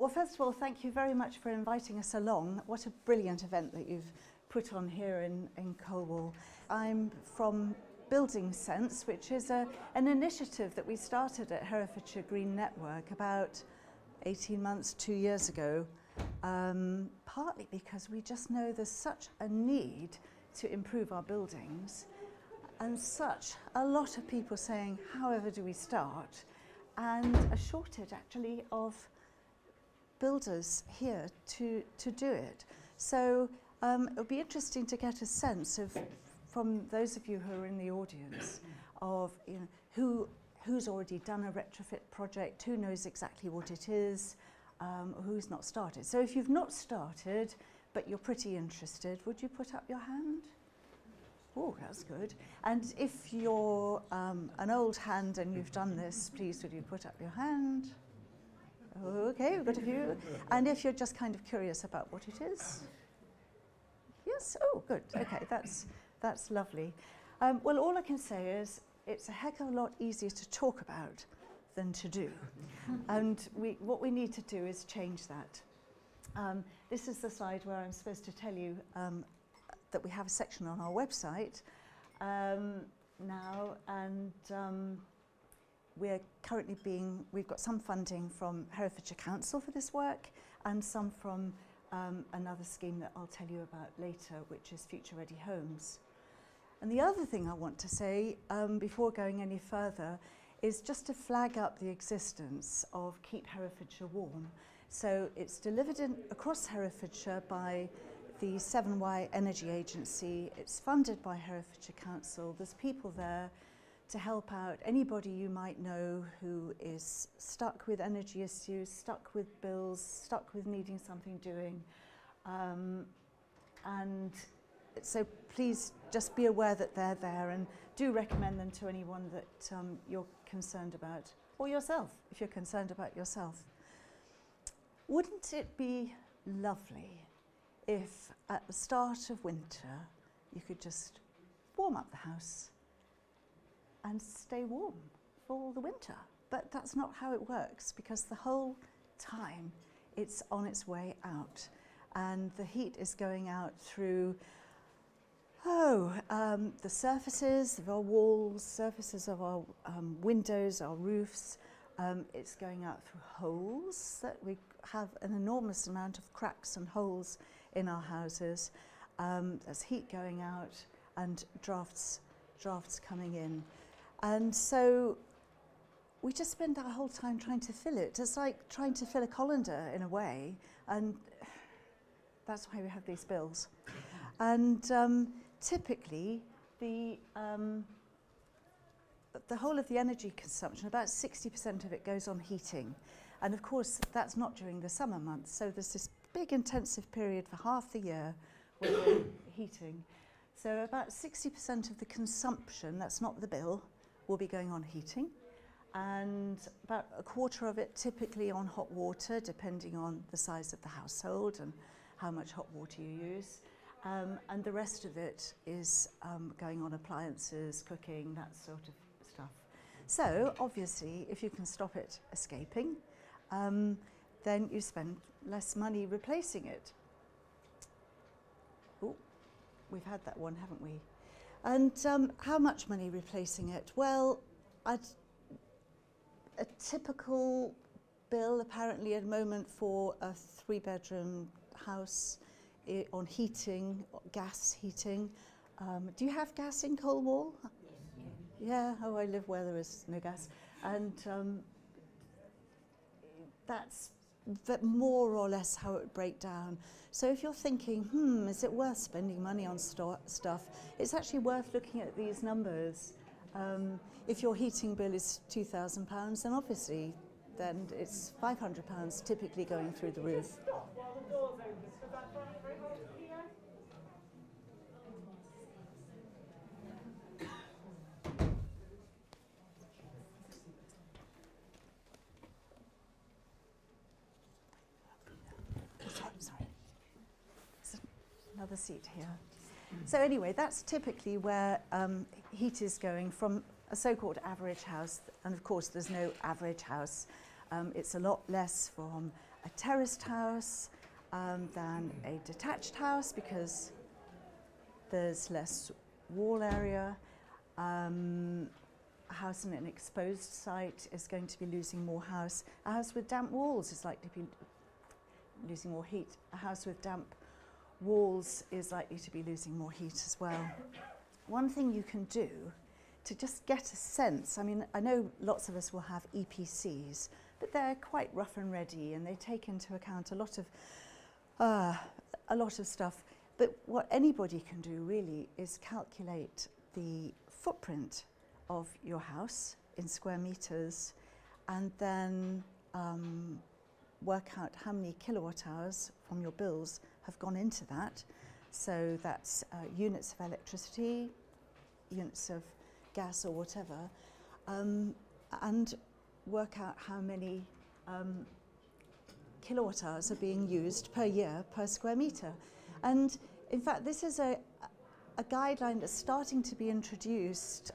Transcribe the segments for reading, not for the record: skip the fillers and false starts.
Well, first of all, thank you very much for inviting us along. What a brilliant event that you've put on here in Colwall. I'm from Building Sense, which is an initiative that we started at Herefordshire Green Network about 18 months, 2 years ago, partly because we just know there's such a need to improve our buildings and such a lot of people saying, however do we start, and a shortage actually of builders here to do it. So it would be interesting to get a sense of, from those of you who are in the audience, of who's already done a retrofit project, who knows exactly what it is, who's not started. So if you've not started, but you're pretty interested, would you put up your hand? Oh, that's good. And if you're an old hand and you've done this, please would you put up your hand? Okay, we've got a few. And if you're just kind of curious about what it is? Yes? Oh, good. Okay, that's lovely. Well, all I can say is it's a heck of a lot easier to talk about than to do. And what we need to do is change that. This is the slide where I'm supposed to tell you that we have a section on our website now, and we're currently we've got some funding from Herefordshire Council for this work and some from another scheme that I'll tell you about later, which is Future Ready Homes. And the other thing I want to say before going any further is just to flag up the existence of Keep Herefordshire Warm. So it's delivered across Herefordshire by the 7Y Energy Agency. It's funded by Herefordshire Council. There's people there to help out anybody you might know who is stuck with energy issues, stuck with bills, stuck with needing something doing. And so please just be aware that they're there, and do recommend them to anyone that you're concerned about, or yourself, if you're concerned about yourself. Wouldn't it be lovely if at the start of winter you could just warm up the house and stay warm for the winter? But that's not how it works, because the whole time it's on its way out, and the heat is going out through the surfaces of our walls, surfaces of our windows, our roofs. It's going out through holes, that we have an enormous amount of cracks and holes in our houses. There's heat going out and drafts coming in. And so we just spend our whole time trying to fill it. It's like trying to fill a colander in a way, and that's why we have these bills. And typically the whole of the energy consumption, about 60% of it goes on heating. And of course, that's not during the summer months. So there's this big intensive period for half the year where we're heating. So about 60% of the consumption, that's not the bill, will be going on heating. And about a quarter of it typically on hot water, depending on the size of the household and how much hot water you use. And the rest of it is going on appliances, cooking, that sort of stuff. So obviously, if you can stop it escaping, then you spend less money replacing it. Oh, we've had that one, haven't we? And how much money replacing it? Well, a typical bill apparently at the moment for a 3-bedroom house on heating, gas heating. Do you have gas in Colwall? Yes. Yeah, oh, I live where there is no gas. And that's more or less how it would break down. So if you're thinking, is it worth spending money on stuff? It's actually worth looking at these numbers. If your heating bill is £2,000, then obviously then it's £500 typically going through the roof. Sorry. There's another seat here. So anyway, that's typically where heat is going from a so-called average house, and of course there's no average house. It's a lot less from a terraced house than a detached house because there's less wall area. A house in an exposed site is going to be losing more house. A house with damp walls is likely to be losing more heat. A house with damp walls is likely to be losing more heat as well. One thing you can do to just get a sense, I mean, I know lots of us will have EPCs, but they're quite rough and ready and they take into account a lot of stuff. But what anybody can do really is calculate the footprint of your house in square meters and then work out how many kilowatt hours from your bills have gone into that. So that's units of electricity, units of gas or whatever, and work out how many kilowatt hours are being used per year per square meter. And in fact, this is a guideline that's starting to be introduced,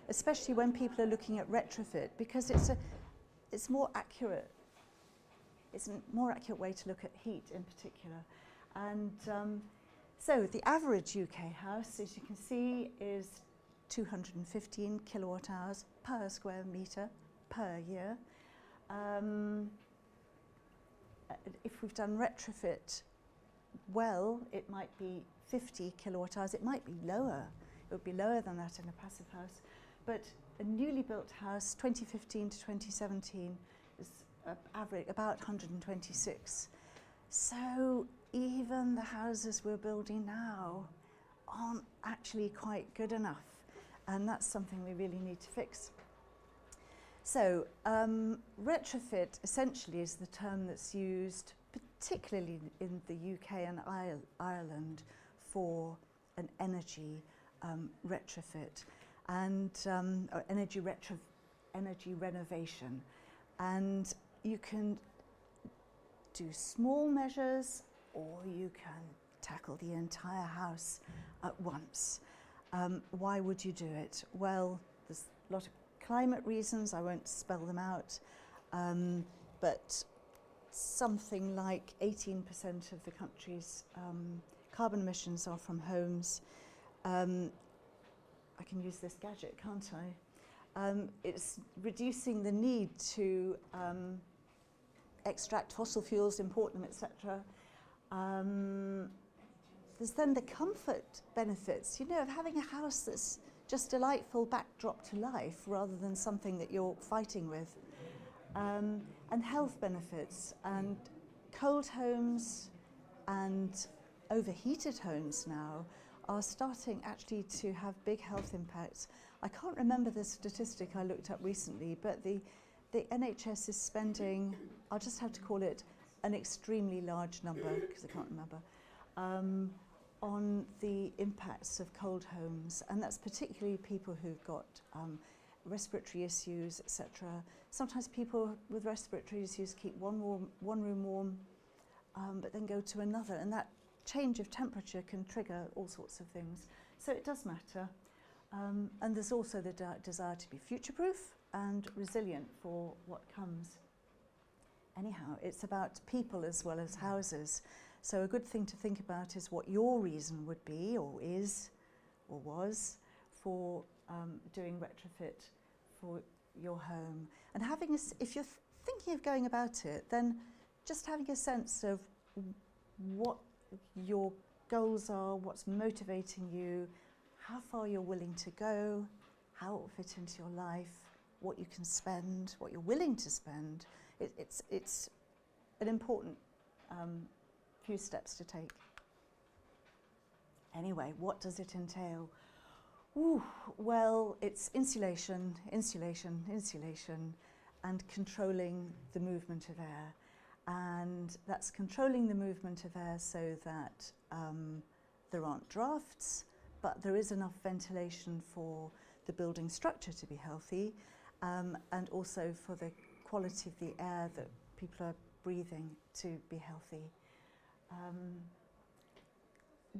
especially when people are looking at retrofit, because it's more accurate. It's a more accurate way to look at heat in particular. And so the average UK house, as you can see, is 215 kilowatt hours per square metre per year. If we've done retrofit well, it might be 50 kilowatt hours. It might be lower. It would be lower than that in a passive house. But a newly built house, 2015 to 2017, is average about 126. So even the houses we're building now aren't actually quite good enough. And that's something we really need to fix. So retrofit essentially is the term that's used particularly in the UK and Ireland for an energy retrofit and energy renovation. And you can do small measures or you can tackle the entire house at once. Why would you do it? Well, there's a lot of climate reasons, I won't spell them out, but something like 18% of the country's carbon emissions are from homes. I can use this gadget, can't I? It's reducing the need to extract fossil fuels, import them, etc. There's then the comfort benefits, you know, of having a house that's just delightful backdrop to life rather than something that you're fighting with. And health benefits, and cold homes and overheated homes now are starting actually to have big health impacts. I can't remember the statistic I looked up recently, but the NHS is spending, I'll just have to call it an extremely large number, because I can't remember, on the impacts of cold homes, and that's particularly people who've got respiratory issues, etc. Sometimes people with respiratory issues keep one room warm, but then go to another, and that change of temperature can trigger all sorts of things. So it does matter. And there's also the desire to be future-proof and resilient for what comes. Anyhow, it's about people as well as houses. So a good thing to think about is what your reason would be, or is, or was, for doing retrofit for your home. And having if you're thinking of going about it, then just having a sense of what your goals are, what's motivating you, how far you're willing to go, how it will fit into your life, what you can spend, what you're willing to spend. It's an important few steps to take. Anyway, what does it entail? Ooh, well, it's insulation, insulation, insulation, and controlling the movement of air. And that's controlling the movement of air so that there aren't drafts, but there is enough ventilation for the building structure to be healthy, and also for the quality of the air that people are breathing to be healthy.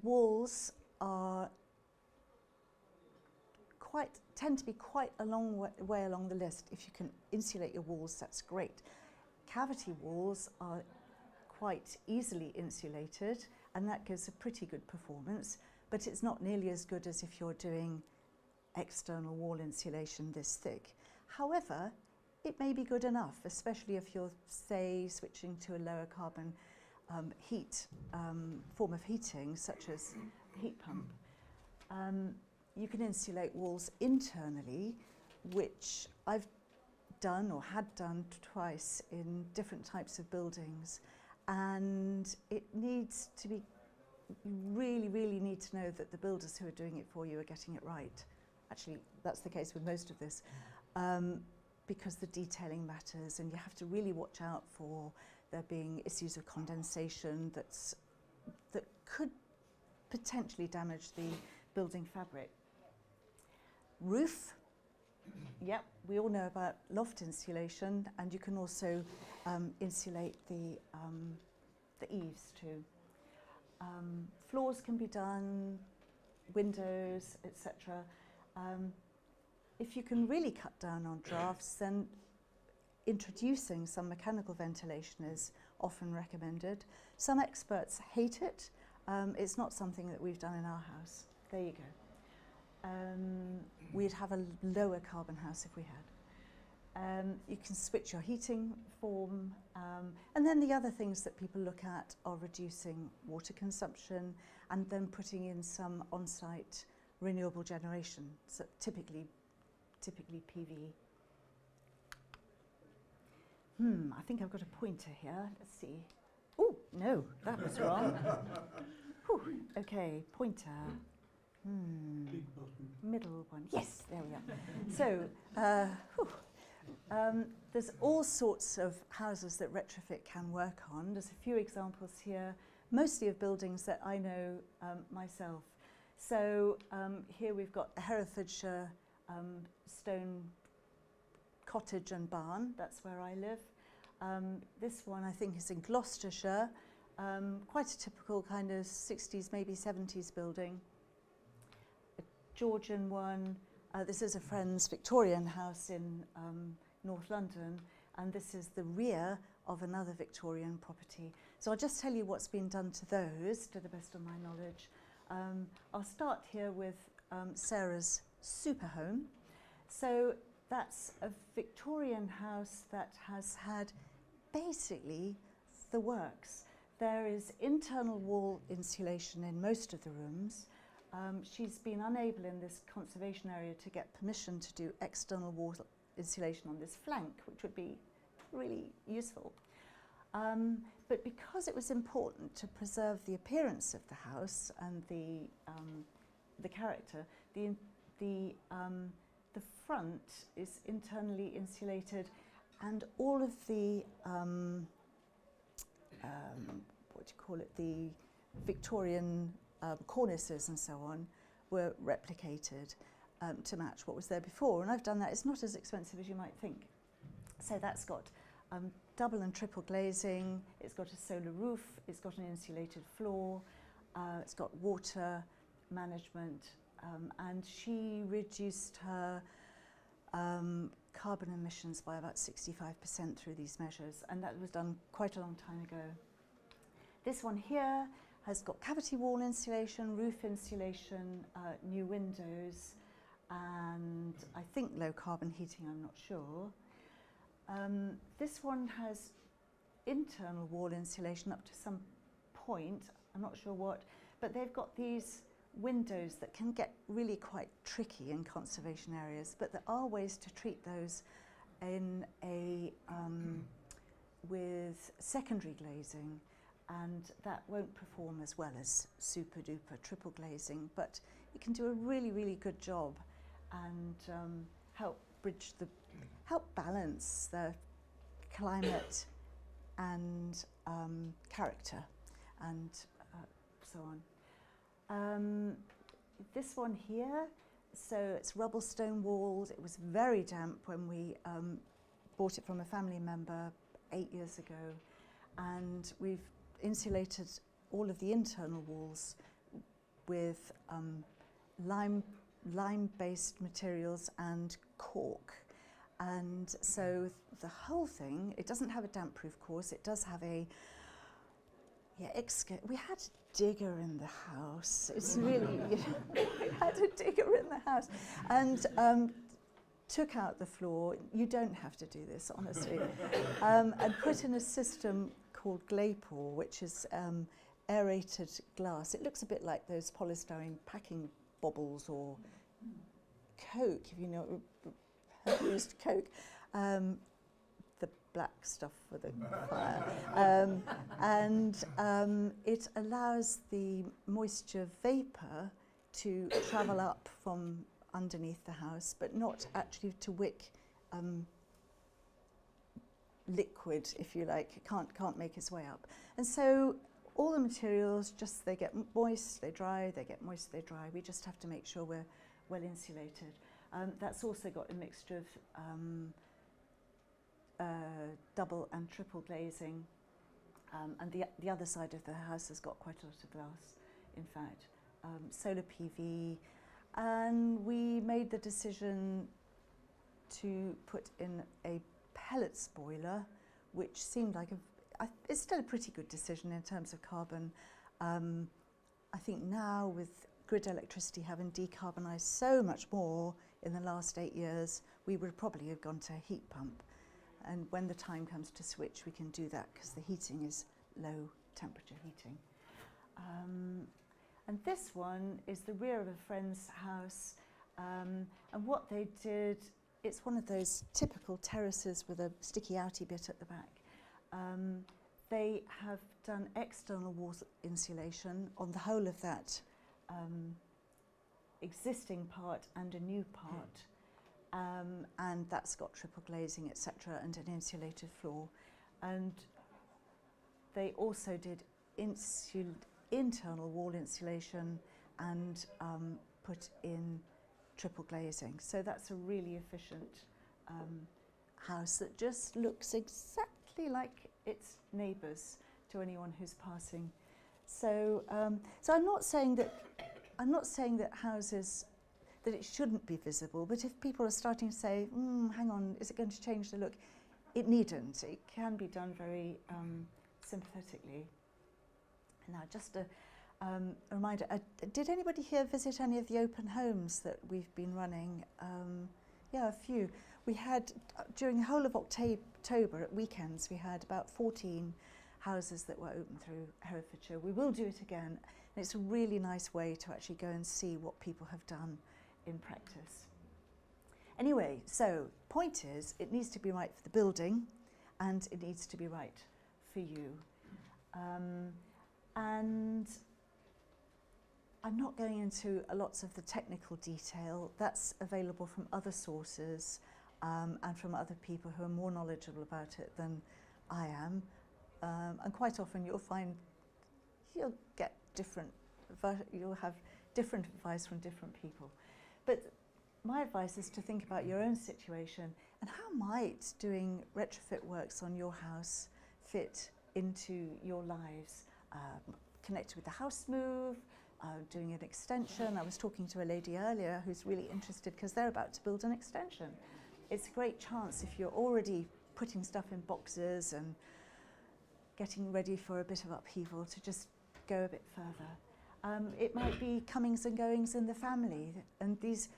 Walls are tend to be quite a long way along the list. If you can insulate your walls, that's great. cavity walls are quite easily insulated, and that gives a pretty good performance, but it's not nearly as good as if you're doing external wall insulation this thick. However, it may be good enough, especially if you're, say, switching to a lower carbon form of heating, such as heat pump. You can insulate walls internally, which I've done or had done twice in different types of buildings, and it needs to be, you really need to know that the builders who are doing it for you are getting it right. Actually, that's the case with most of this, because the detailing matters, and you have to really watch out for there being issues of condensation that could potentially damage the building fabric. Roof. Yep, we all know about loft insulation, and you can also insulate the eaves too. Floors can be done, windows, etc. If you can really cut down on drafts, then introducing some mechanical ventilation is often recommended. Some experts hate it. It's not something that we've done in our house. There you go. We'd have a lower carbon house if we had. You can switch your heating form, and then the other things that people look at are reducing water consumption and then putting in some on-site renewable generation, so typically PV. I think I've got a pointer here. Let's see. Oh, no, that was wrong. Whew, okay, pointer. Big button. Middle one. Yes, there we are. So, there's all sorts of houses that Retrofit can work on. There's a few examples here, mostly of buildings that I know myself. So here we've got a Herefordshire stone cottage and barn. That's where I live. This one I think is in Gloucestershire. Quite a typical kind of 60s, maybe 70s building. A Georgian one. This is a friend's Victorian house in North London, and this is the rear of another Victorian property. So I'll just tell you what's been done to those, to the best of my knowledge. I'll start here with Sarah's super home. So that's a Victorian house that has had basically the works. There is internal wall insulation in most of the rooms. She's been unable in this conservation area to get permission to do external wall insulation on this flank, which would be really useful. But because it was important to preserve the appearance of the house and the character, the front is internally insulated, and all of the what do you call it, the Victorian cornices and so on were replicated to match what was there before. And I've done that. It's not as expensive as you might think. So that's got double and triple glazing, it's got a solar roof, it's got an insulated floor, it's got water management, and she reduced her carbon emissions by about 65% through these measures, and that was done quite a long time ago. This one here has got cavity wall insulation, roof insulation, new windows, and I think low carbon heating, I'm not sure. This one has internal wall insulation up to some point, I'm not sure what, but they've got these windows that can get really quite tricky in conservation areas, but there are ways to treat those in a with secondary glazing, and that won't perform as well as super duper triple glazing, but it can do a really good job and help balance the climate and character and so on. This one here, so it's rubble stone walls. It was very damp when we bought it from a family member 8 years ago, and we've insulated all of the internal walls with lime-based materials and cork, And so the whole thing, it doesn't have a damp proof course, it does have a, we had a digger in the house. It's really, we had a digger in the house. And took out the floor, you don't have to do this, honestly, and put in a system called Glaypore, which is aerated glass. It looks a bit like those polystyrene packing bobbles or Coke, if you know, have used Coke, the black stuff for the fire. It allows the moisture vapour to travel up from underneath the house, but not actually to wick liquid, if you like. It can't make its way up. And so all the materials, just they get moist, they dry, they get moist, they dry. We just have to make sure we're well insulated. That's also got a mixture of double and triple glazing, and the other side of the house has got quite a lot of glass, in fact. Solar PV, and we made the decision to put in a pellets boiler, which seemed like it's still a pretty good decision in terms of carbon. I think now with grid electricity having decarbonised so much more in the last 8 years, we would probably have gone to a heat pump. And when the time comes to switch, we can do that because the heating is low temperature heating. And this one is the rear of a friend's house. And what they did, it's one of those typical terraces with a sticky outy bit at the back. They have done external wall insulation on the whole of that existing part and a new part. And that's got triple glazing, etc., and an insulated floor. And they also did internal wall insulation and put in triple glazing. So that's a really efficient house that just looks exactly like its neighbours to anyone who's passing. So, so I'm not saying that houses, that it shouldn't be visible, but if people are starting to say, hang on, is it going to change the look? It needn't. It can be done very sympathetically. Now, just a reminder, did anybody here visit any of the open homes that we've been running? Yeah, a few. We had, during the whole of October, at weekends, we had about 14 houses that were open through Herefordshire. We will do it again, and it's a really nice way to actually go and see what people have done in practice. Anyway, so point is, it needs to be right for the building, and it needs to be right for you. And I'm not going into lots of the technical detail. That's available from other sources and from other people who are more knowledgeable about it than I am. And quite often you'll find you'll have different advice from different people. But my advice is to think about your own situation and how might doing retrofit works on your house fit into your lives. Connected with the house move, doing an extension. I was talking to a lady earlier who's really interested because they're about to build an extension. It's a great chance if you're already putting stuff in boxes and getting ready for a bit of upheaval to just go a bit further. It might be comings and goings in the family, and these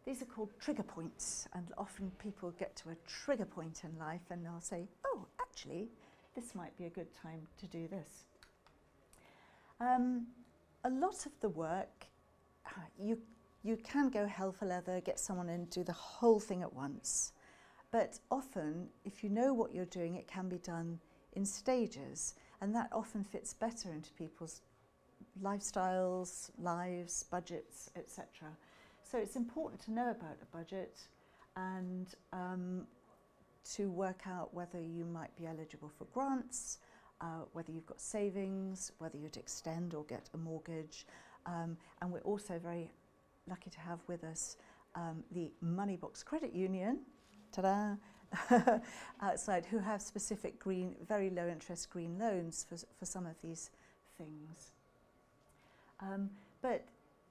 are called trigger points, and often people get to a trigger point in life and they'll say, oh, actually, this might be a good time to do this. A lot of the work, you can go hell for leather, get someone in, do the whole thing at once. But often, if you know what you're doing, it can be done in stages, and that often fits better into people's lifestyles, lives, budgets, etc. So it's important to know about a budget and to work out whether you might be eligible for grants, whether you've got savings, whether you'd extend or get a mortgage. And we're also very lucky to have with us the Moneybox Credit Union, ta-da, outside, who have specific green, very low interest green loans for some of these things. But,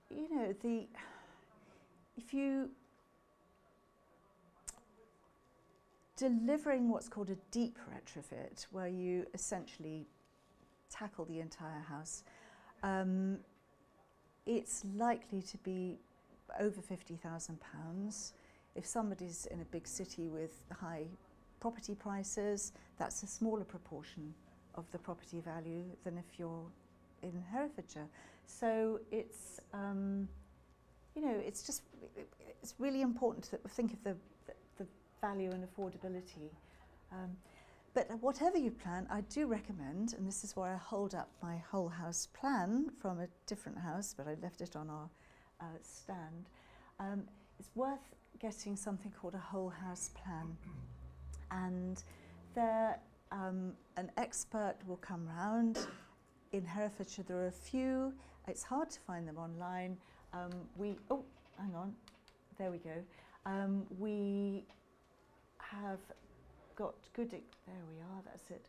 you know, delivering what's called a deep retrofit, where you essentially tackle the entire house. It's likely to be over £50,000. If somebody's in a big city with high property prices, that's a smaller proportion of the property value than if you're in Herefordshire. So it's, you know, it's really important that we think of the value and affordability. But whatever you plan, I do recommend, and this is where I hold up my whole house plan from a different house, but I left it on our stand. It's worth getting something called a whole house plan. And there, an expert will come round. In Herefordshire, there are a few. It's hard to find them online. Oh, hang on. There we go. We have got good, there we are, that's it.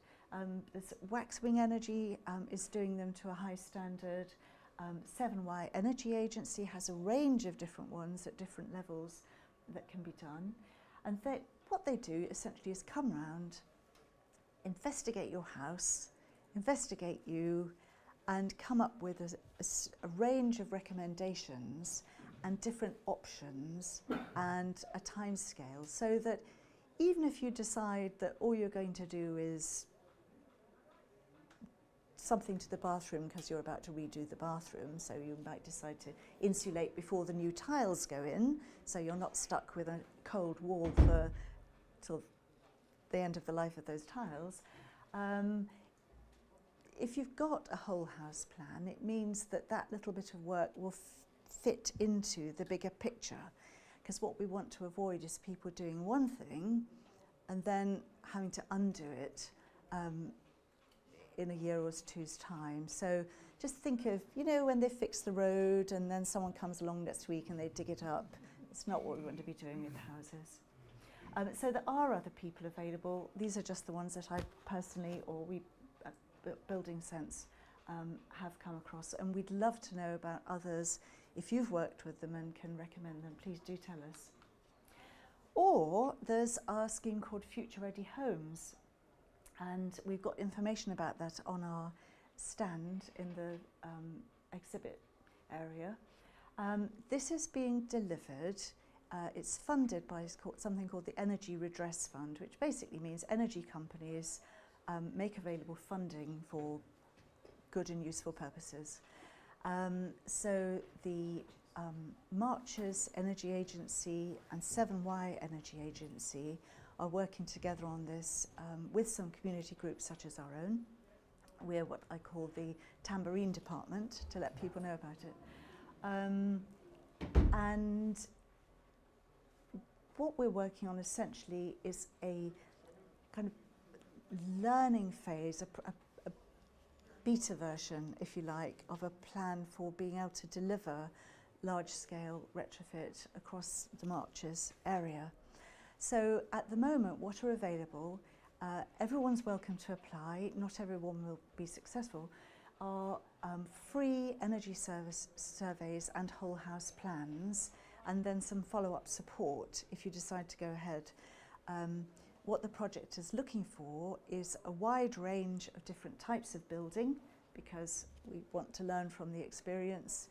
This Waxwing Energy is doing them to a high standard. 7Y Energy Agency has a range of different ones at different levels that can be done. And what they do essentially is come round, investigate your house, investigate you, and come up with a range of recommendations and different options and a time scale, so that even if you decide that all you're going to do is something to the bathroom because you're about to redo the bathroom, so you might decide to insulate before the new tiles go in, so you're not stuck with a cold wall till the end of the life of those tiles. If you've got a whole house plan, it means that that little bit of work will fit into the bigger picture, because what we want to avoid is people doing one thing and then having to undo it in a year or two's time. So just think of, you know, when they fix the road and then someone comes along next week and they dig it up. It's not what we want to be doing with houses. So there are other people available. These are just the ones that I personally, or we at Building Sense, have come across, and we'd love to know about others. If you've worked with them and can recommend them, please do tell us. Or there's our scheme called Future Ready Homes, and we've got information about that on our stand in the exhibit area. This is being delivered. It's funded by something called the Energy Redress Fund, which basically means energy companies make available funding for good and useful purposes. So the Marchers Energy Agency and 7Y Energy Agency are working together on this with some community groups such as our own. We're what I call the tambourine department, to let people know about it. And what we're working on essentially is a kind of learning phase, a beta version, if you like, of a plan for being able to deliver large-scale retrofit across the Marches area. So at the moment, what are available, everyone's welcome to apply, not everyone will be successful, are free energy service surveys and whole house plans, and then some follow-up support if you decide to go ahead. What the project is looking for is a wide range of different types of building, because we want to learn from the experience,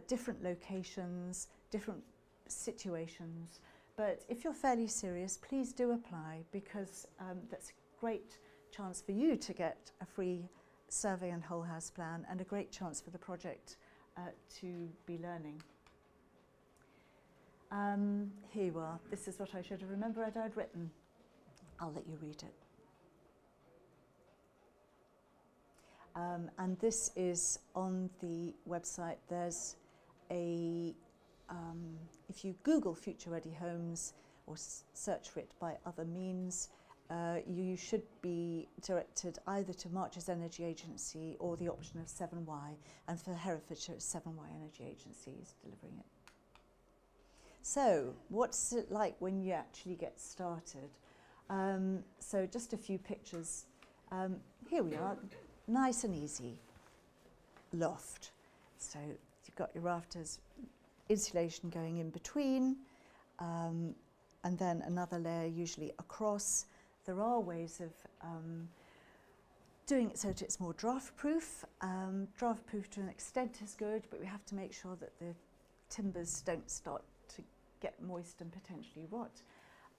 different locations, different situations. But if you're fairly serious, please do apply, because that's a great chance for you to get a free survey and whole house plan, and a great chance for the project to be learning. Here you are. This is what I should have remembered I'd written. I'll let you read it. And this is on the website. There's a, if you Google Future Ready Homes or search for it by other means, you should be directed either to Marchers Energy Agency or the option of 7Y, and for Herefordshire it's 7Y Energy Agency is delivering it. So what's it like when you actually get started? So just a few pictures. Here we are, nice and easy loft. So you've got your rafters, insulation going in between, and then another layer usually across. There are ways of doing it so that it's more draft-proof. Draft-proof to an extent is good, but we have to make sure that the timbers don't start to get moist and potentially rot.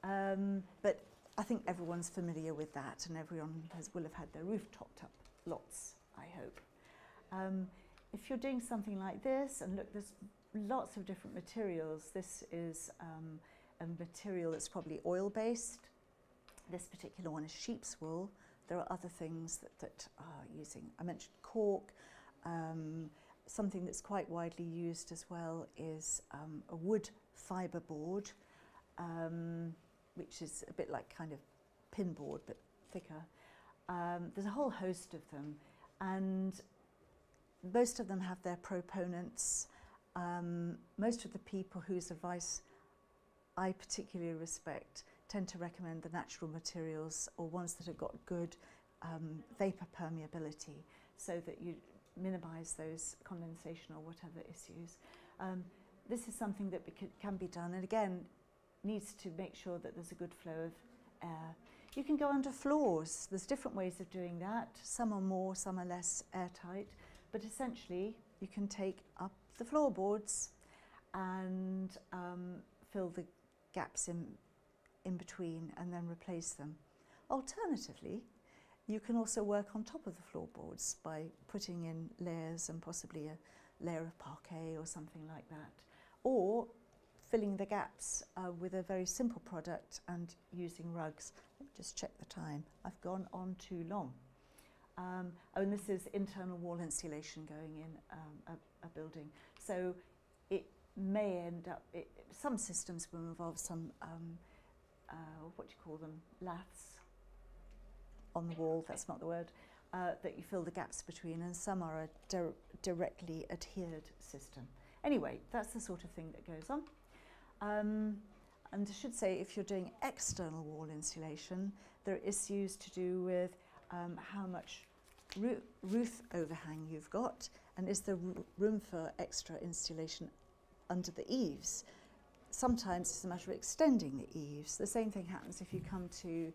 But I think everyone's familiar with that, and everyone will have had their roof topped up lots, I hope. If you're doing something like this, and look, there's lots of different materials. This is a material that's probably oil-based. This particular one is sheep's wool. There are other things that are using. I mentioned cork. Something that's quite widely used as well is a wood fibre board, which is a bit like kind of pin board but thicker. There's a whole host of them, and most of them have their proponents. Most of the people whose advice I particularly respect tend to recommend the natural materials or ones that have got good vapour permeability, so that you minimise those condensation or whatever issues. This is something that can be done, and again needs to make sure that there's a good flow of air. You can go under floors. There's different ways of doing that. Some are more, some are less airtight, but essentially you can take up the floorboards and fill the gaps in between and then replace them. Alternatively, you can also work on top of the floorboards by putting in layers and possibly a layer of parquet or something like that, or filling the gaps with a very simple product and using rugs. Let me just check the time. I've gone on too long. And this is internal wall insulation going in a building. So it may end up, some systems will involve some, what do you call them, laths on the wall, that's not the word, that you fill the gaps between, and some are a directly adhered system. Anyway, that's the sort of thing that goes on. And I should say, if you're doing external wall insulation, there are issues to do with how much roof overhang you've got, and is there room for extra insulation under the eaves. Sometimes it's a matter of extending the eaves. The same thing happens if you come to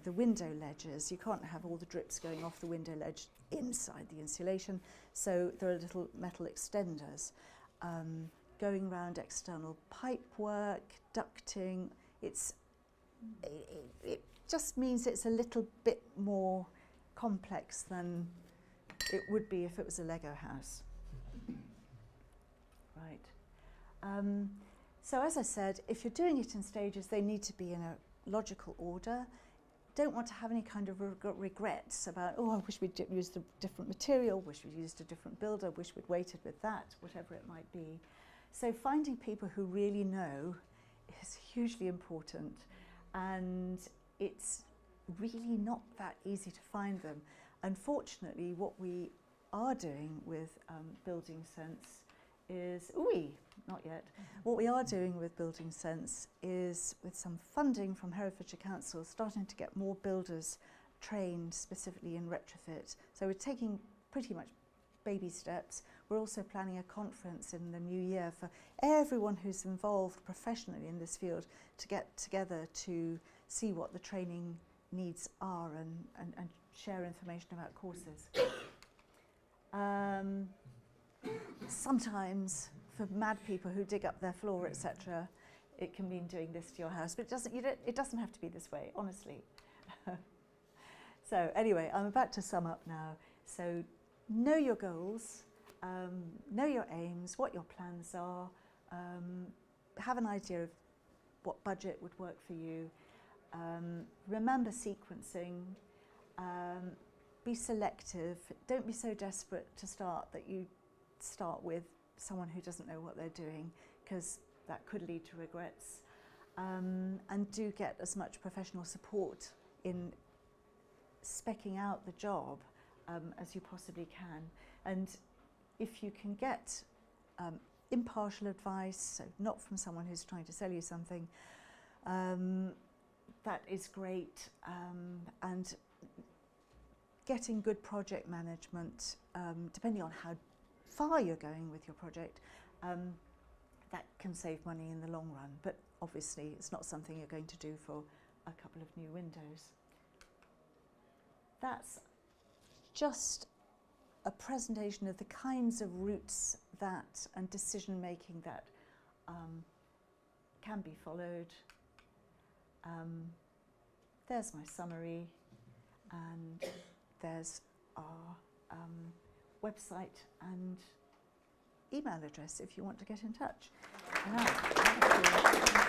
the window ledges. You can't have all the drips going off the window ledge inside the insulation, so there are little metal extenders. Going around external pipe work, ducting, it just means it's a little bit more complex than it would be if it was a Lego house. Right. So as I said, if you're doing it in stages, they need to be in a logical order. Don't want to have any kind of regrets about, oh, I wish we'd used a different material, wish we'd used a different builder, wish we'd waited with that, whatever it might be. So finding people who really know is hugely important, and it's really not that easy to find them. Unfortunately, what we are doing with Building Sense is, not yet. What we are doing with Building Sense is, with some funding from Herefordshire Council, starting to get more builders trained specifically in retrofit. So we're taking pretty much baby steps. We're also planning a conference in the new year for everyone who's involved professionally in this field to get together to see what the training needs are and share information about courses. Sometimes for mad people who dig up their floor, etc., it can mean doing this to your house, but it doesn't have to be this way, honestly. So anyway, I'm about to sum up now. So know your goals, know your aims, what your plans are, have an idea of what budget would work for you, remember sequencing, be selective, don't be so desperate to start that you start with someone who doesn't know what they're doing, because that could lead to regrets, and do get as much professional support in speccing out the job as you possibly can. And if you can get impartial advice, so not from someone who's trying to sell you something, that is great. And getting good project management, depending on how far you're going with your project, that can save money in the long run, but obviously it's not something you're going to do for a couple of new windows. That's just a presentation of the kinds of routes that and decision making that can be followed. There's my summary, and there's our website and email address if you want to get in touch. Now, thank you.